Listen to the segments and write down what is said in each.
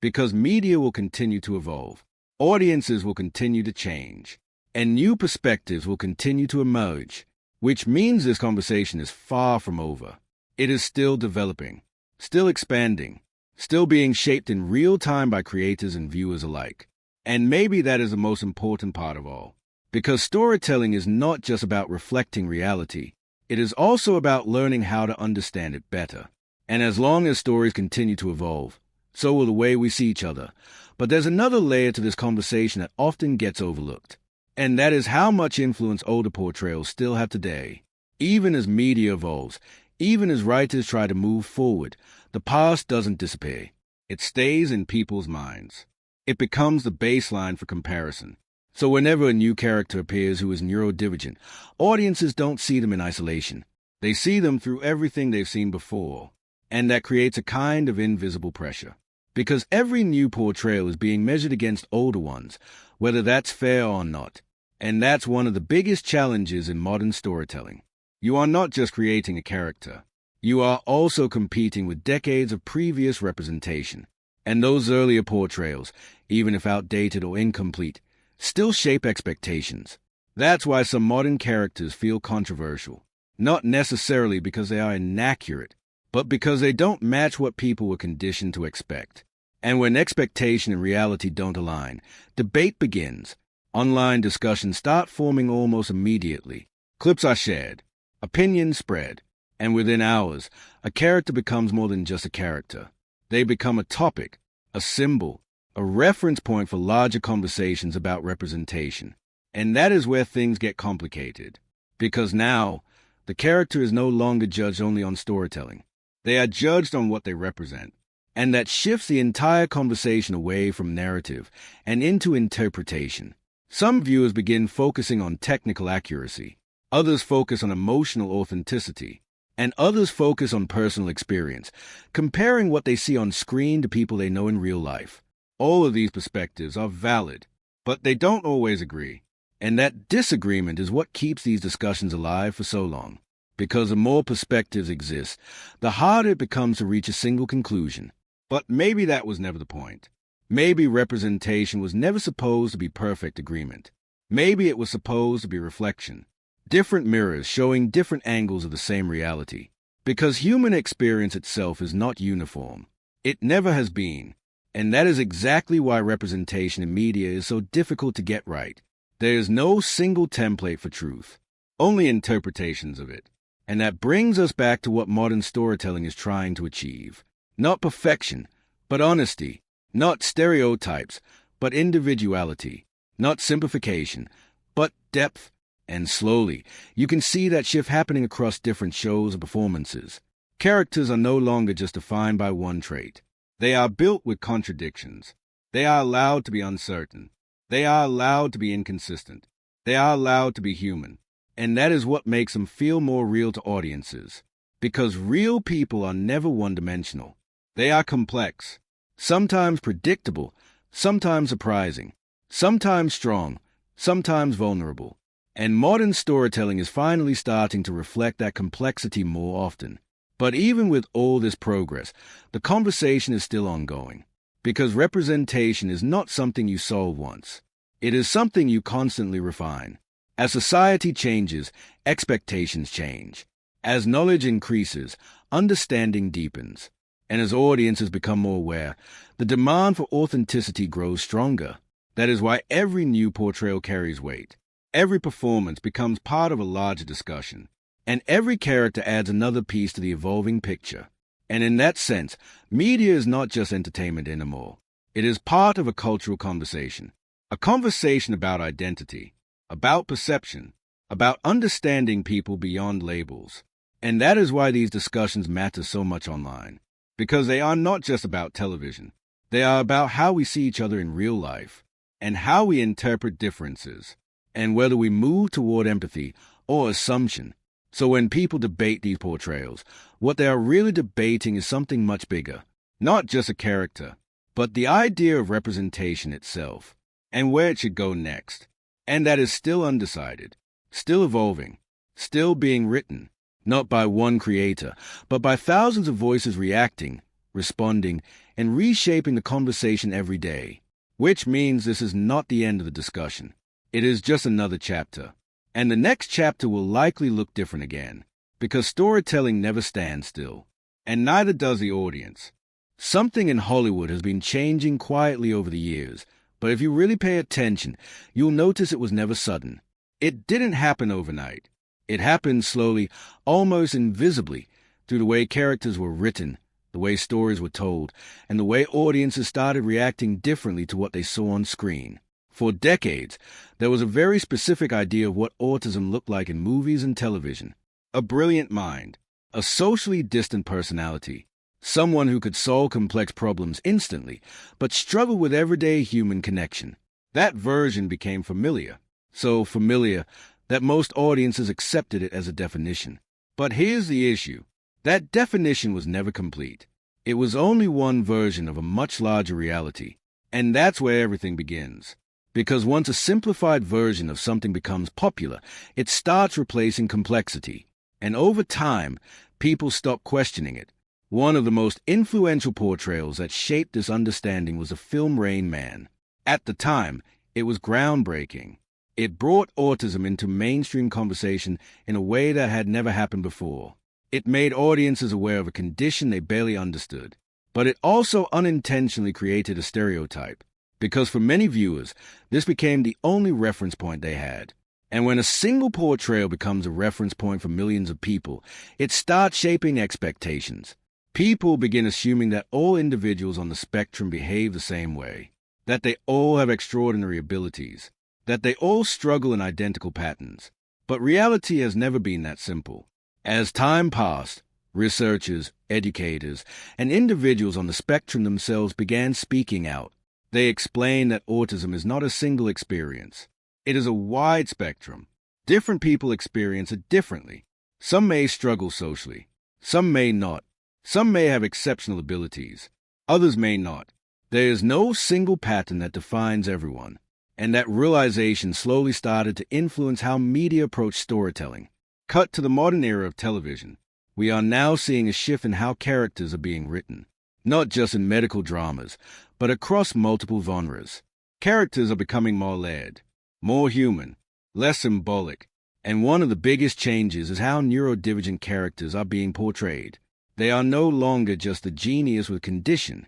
because media will continue to evolve, audiences will continue to change, and new perspectives will continue to emerge, which means this conversation is far from over. It is still developing, still expanding, still being shaped in real time by creators and viewers alike. And maybe that is the most important part of all, because storytelling is not just about reflecting reality, it is also about learning how to understand it better. And as long as stories continue to evolve, so will the way we see each other. But there's another layer to this conversation that often gets overlooked, and that is how much influence older portrayals still have today. Even as media evolves, even as writers try to move forward, the past doesn't disappear. It stays in people's minds. It becomes the baseline for comparison. So whenever a new character appears who is neurodivergent, audiences don't see them in isolation. They see them through everything they've seen before. And that creates a kind of invisible pressure. Because every new portrayal is being measured against older ones, whether that's fair or not. And that's one of the biggest challenges in modern storytelling. You are not just creating a character. You are also competing with decades of previous representation. And those earlier portrayals, even if outdated or incomplete, still shape expectations. That's why some modern characters feel controversial. Not necessarily because they are inaccurate, but because they don't match what people were conditioned to expect. And when expectation and reality don't align, debate begins. Online discussions start forming almost immediately. Clips are shared, opinions spread, and within hours, a character becomes more than just a character. They become a topic, a symbol, a reference point for larger conversations about representation. And that is where things get complicated. Because now, the character is no longer judged only on storytelling. They are judged on what they represent. And that shifts the entire conversation away from narrative and into interpretation. Some viewers begin focusing on technical accuracy. Others focus on emotional authenticity. And others focus on personal experience, comparing what they see on screen to people they know in real life. All of these perspectives are valid, but they don't always agree. And that disagreement is what keeps these discussions alive for so long. Because the more perspectives exist, the harder it becomes to reach a single conclusion. But maybe that was never the point. Maybe representation was never supposed to be perfect agreement. Maybe it was supposed to be reflection. Different mirrors showing different angles of the same reality. Because human experience itself is not uniform. It never has been. And that is exactly why representation in media is so difficult to get right. There is no single template for truth, only interpretations of it. And that brings us back to what modern storytelling is trying to achieve. Not perfection, but honesty. Not stereotypes, but individuality. Not simplification, but depth. And slowly, you can see that shift happening across different shows and performances. Characters are no longer just defined by one trait. They are built with contradictions. They are allowed to be uncertain. They are allowed to be inconsistent. They are allowed to be human. And that is what makes them feel more real to audiences. Because real people are never one-dimensional. They are complex. Sometimes predictable. Sometimes surprising. Sometimes strong. Sometimes vulnerable. And modern storytelling is finally starting to reflect that complexity more often. But even with all this progress, the conversation is still ongoing. Because representation is not something you solve once. It is something you constantly refine. As society changes, expectations change. As knowledge increases, understanding deepens. And as audiences become more aware, the demand for authenticity grows stronger. That is why every new portrayal carries weight. Every performance becomes part of a larger discussion, and every character adds another piece to the evolving picture. And in that sense, media is not just entertainment anymore. It is part of a cultural conversation. A conversation about identity, about perception, about understanding people beyond labels. And that is why these discussions matter so much online. Because they are not just about television. They are about how we see each other in real life, and how we interpret differences, and whether we move toward empathy or assumption. So when people debate these portrayals, what they are really debating is something much bigger. Not just a character, but the idea of representation itself, and where it should go next. And that is still undecided, still evolving, still being written, not by one creator, but by thousands of voices reacting, responding, and reshaping the conversation every day. Which means this is not the end of the discussion. It is just another chapter. And the next chapter will likely look different again, because storytelling never stands still. And neither does the audience. Something in Hollywood has been changing quietly over the years, but if you really pay attention, you'll notice it was never sudden. It didn't happen overnight. It happened slowly, almost invisibly, through the way characters were written, the way stories were told, and the way audiences started reacting differently to what they saw on screen. For decades, there was a very specific idea of what autism looked like in movies and television. A brilliant mind, a socially distant personality, someone who could solve complex problems instantly, but struggle with everyday human connection. That version became familiar, so familiar that most audiences accepted it as a definition. But here's the issue. That definition was never complete. It was only one version of a much larger reality, and that's where everything begins. Because once a simplified version of something becomes popular, it starts replacing complexity, and over time, people stop questioning it. One of the most influential portrayals that shaped this understanding was the film Rain Man. At the time, it was groundbreaking. It brought autism into mainstream conversation in a way that had never happened before. It made audiences aware of a condition they barely understood. But it also unintentionally created a stereotype, because for many viewers, this became the only reference point they had. And when a single portrayal becomes a reference point for millions of people, it starts shaping expectations. People begin assuming that all individuals on the spectrum behave the same way, that they all have extraordinary abilities, that they all struggle in identical patterns. But reality has never been that simple. As time passed, researchers, educators, and individuals on the spectrum themselves began speaking out. They explained that autism is not a single experience. It is a wide spectrum. Different people experience it differently. Some may struggle socially. Some may not. Some may have exceptional abilities. Others may not. There is no single pattern that defines everyone. And that realization slowly started to influence how media approach storytelling. Cut to the modern era of television, we are now seeing a shift in how characters are being written, not just in medical dramas, but across multiple genres. Characters are becoming more layered, more human, less symbolic, and one of the biggest changes is how neurodivergent characters are being portrayed. They are no longer just the genius with condition.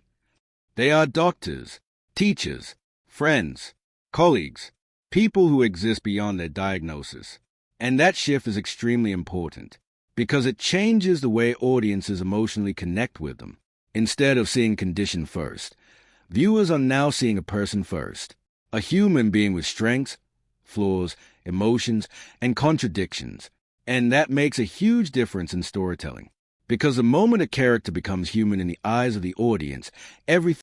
They are doctors, teachers, friends, colleagues, people who exist beyond their diagnosis. And that shift is extremely important, because it changes the way audiences emotionally connect with them. Instead of seeing condition first, viewers are now seeing a person first, a human being with strengths, flaws, emotions, and contradictions. And that makes a huge difference in storytelling, because the moment a character becomes human in the eyes of the audience, everything